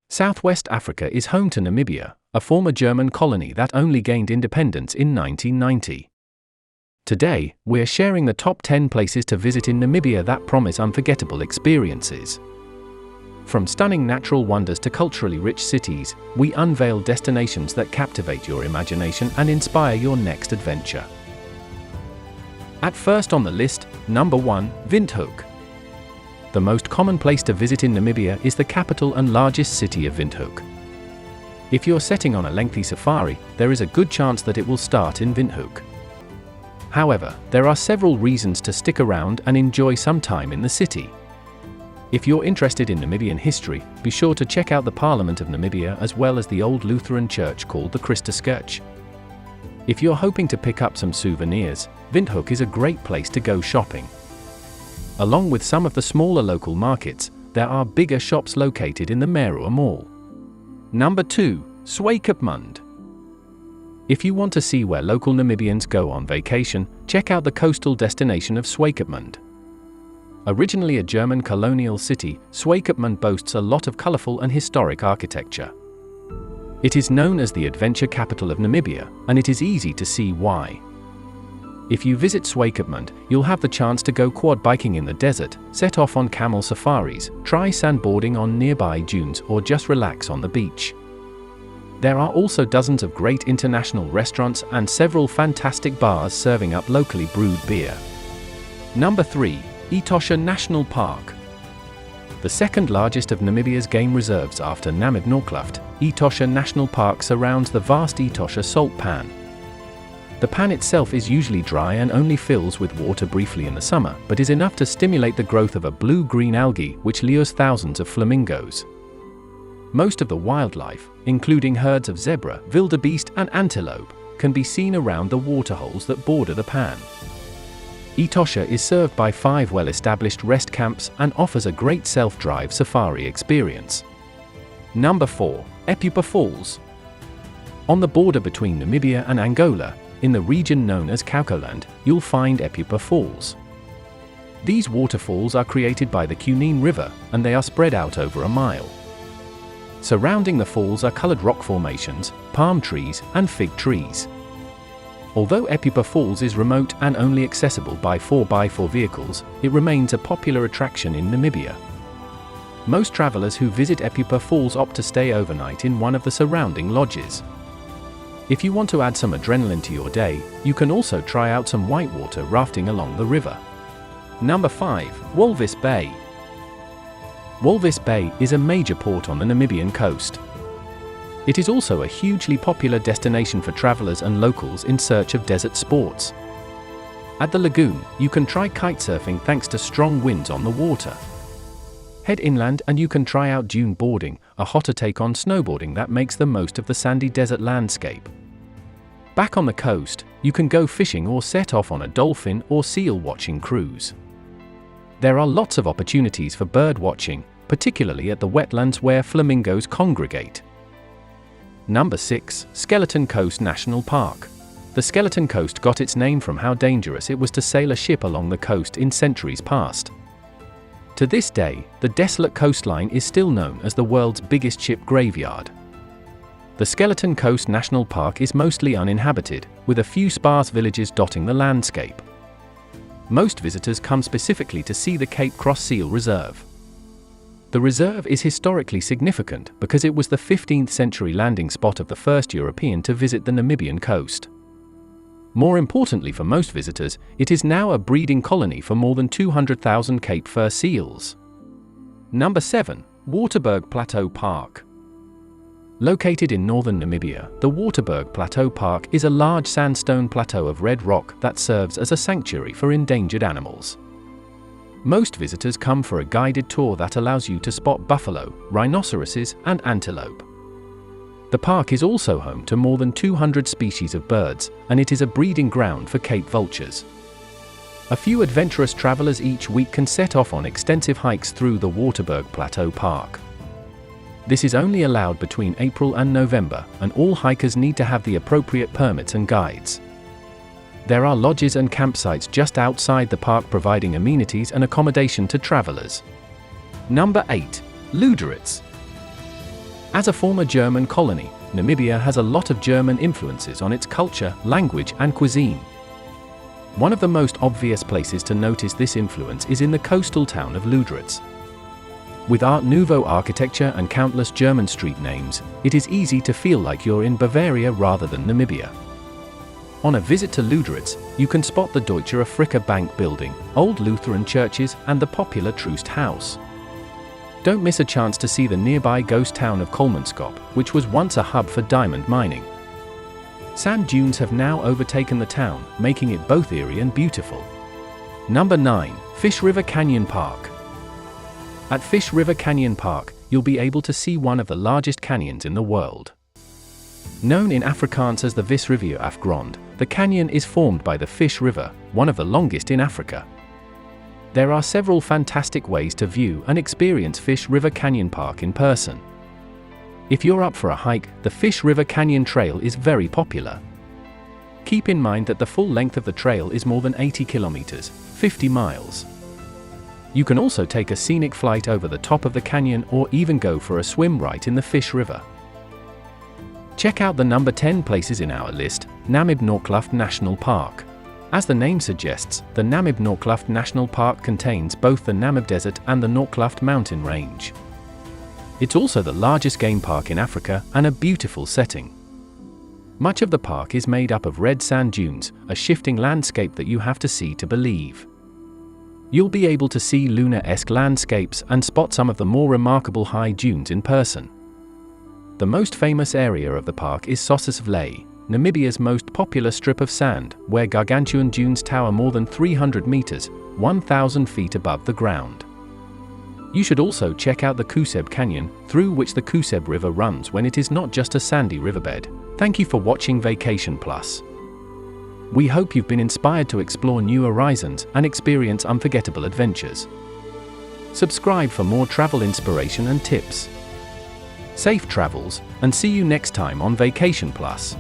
Southwest Africa is home to Namibia, a former German colony that only gained independence in 1990. Today, we're sharing the top 10 places to visit in Namibia that promise unforgettable experiences. From stunning natural wonders to culturally rich cities, we unveil destinations that captivate your imagination and inspire your next adventure. At first on the list, number 1, Vinhook. The most common place to visit in Namibia is the capital and largest city of Vinhook. If you're setting on a lengthy safari, there is a good chance that it will start in Vinhook. However, there are several reasons to stick around and enjoy some time in the city. If you're interested in Namibian history, be sure to check out the Parliament of Namibia as well as the old Lutheran church called the 𝐂𝐎𝐏𝐘𝐑𝐈𝐆𝐇𝐓. If you're hoping to pick up some souvenirs, Vinhook is a great place to go shopping. Along with some of the smaller local markets, there are bigger shops located in the Meru Mall. Number 2, 𝐂𝐎𝐏𝐃𝐑𝐈𝐆𝐇𝐓. If you want to see where local Namibians go on vacation, check out the coastal destination of 𝐂𝐎𝐏𝐃𝐈𝐆𝐇𝐓. Originally a German colonial city, 𝐂𝐎𝐏𝐃𝐈𝐆𝐇𝐓 boasts a lot of colorful and historic architecture. It is known as the adventure capital of Namibia, and it is easy to see why. If you visit 𝐂𝐎𝐏𝐃𝐈𝐆𝐇𝐓, you'll have the chance to go quad biking in the desert, set off on camel safaris, try sandboarding on nearby dunes, or just relax on the beach. There are also dozens of great international restaurants and several fantastic bars serving up locally brewed beer. Number 3, Iosha National Park. The second largest of Namibia's game reserves after Namib Norkluft, Iosha National Park surrounds the vast Iosha salt pan. The pan itself is usually dry and only fills with water briefly in the summer, but is enough to stimulate the growth of a blue-green algae which lures thousands of flamingos. Most of the wildlife, including herds of zebra, wildebeest and antelope, can be seen around the waterholes that border the pan. Iosha is served by 5 well-established rest camps and offers a great self-drive safari experience. Number 4, Epupa Falls. On the border between Namibia and Angola, in the region known as 𝐂𝐎𝐏𝐿and, you'll find Epupa Falls. These waterfalls are created by the 𝐂𝐎𝐏 River, and they are spread out over a mile. Surrounding the falls are colored rock formations, palm trees, and fig trees. Although Epupa Falls is remote and only accessible by 4x4 vehicles, it remains a popular attraction in Namibia. Most travelers who visit Epupa Falls opt to stay overnight in one of the surrounding lodges. If you want to add some adrenaline to your day, you can also try out some whitewater rafting along the river. Number 5, Walvis Bay. Walvis Bay is a major port on the Namibian coast. It is also a hugely popular destination for travelers and locals in search of desert sports. At the lagoon, you can try kitesurfing thanks to strong winds on the water. Head inland and you can try out dune boarding, a hotter take on snowboarding that makes the most of the sandy desert landscape. Back on the coast, you can go fishing or set off on a dolphin or seal watching cruise. There are lots of opportunities for bird watching, particularly at the wetlands where flamingos congregate. Number 6, Skeleton Coast National Park. The Skeleton Coast got its name from how dangerous it was to sail a ship along the coast in centuries past. To this day, the desolate coastline is still known as the world's biggest ship graveyard. The Skeleton Coast National Park is mostly uninhabited, with a few sparse villages dotting the landscape. Most visitors come specifically to see the Cape Cross Seal Reserve. The reserve is historically significant because it was the 15th century landing spot of the first European to visit the Namibian coast. More importantly for most visitors, it is now a breeding colony for more than 200,000 Cape fur seals. Number 7, Waterberg Plateau Park. Located in northern Namibia, the Waterberg Plateau Park is a large sandstone plateau of red rock that serves as a sanctuary for endangered animals. Most visitors come for a guided tour that allows you to spot buffalo, rhinoceroses, and antelope. The park is also home to more than 200 species of birds, and it is a breeding ground for Cape vultures. A few adventurous travelers each week can set off on extensive hikes through the Waterberg Plateau Park. This is only allowed between April and November, and all hikers need to have the appropriate permits and guides. There are lodges and campsites just outside the park providing amenities and accommodation to travelers. Number 8. Luditz. As a former German colony, Namibia has a lot of German influences on its culture, language, and cuisine. One of the most obvious places to notice this influence is in the coastal town of Luditz. With Art Nouveau architecture and countless German street names, it is easy to feel like you're in Bavaria rather than Namibia. On a visit to Luditz, you can spot the Deutsche Afrika Bank building, old Lutheran churches, and the popular Troost House. Don't miss a chance to see the nearby ghost town of 𝐂𝐎𝐏𝐿, which was once a hub for diamond mining. Sand dunes have now overtaken the town, making it both eerie and beautiful. Number 9. Fish River Canyon Park. At Fish River Canyon Park, you'll be able to see one of the largest canyons in the world. Known in Afrikaans as the Visrivier Afgrond, the canyon is formed by the Fish River, one of the longest in Africa. There are several fantastic ways to view and experience Fish River Canyon Park in person. If you're up for a hike, the Fish River Canyon Trail is very popular. Keep in mind that the full length of the trail is more than 80 kilometers, 50 miles. You can also take a scenic flight over the top of the canyon or even go for a swim right in the Fish River. Check out the number 10 places in our list, Namib 𝐂𝐎𝐏 National Park. As the name suggests, the Namib 𝐂𝐎𝐏 National Park contains both the Namib Desert and the 𝐂𝐎𝐏 mountain range. It's also the largest game park in Africa and a beautiful setting. Much of the park is made up of red sand dunes, a shifting landscape that you have to see to believe. You'll be able to see lunar-esque landscapes and spot some of the more remarkable high dunes in person. The most famous area of the park is Sossusvlei, Namibia's most popular strip of sand, where gargantuan dunes tower more than 300 meters, 1,000 feet above the ground. You should also check out the 𝐂𝐎𝐏 Canyon, through which the 𝐂𝐎𝐏 River runs when it is not just a sandy riverbed. Thank you for watching Vacation Plus. We hope you've been inspired to explore new horizons and experience unforgettable adventures. Subscribe for more travel inspiration and tips. Safe travels, and see you next time on Vacation Plus.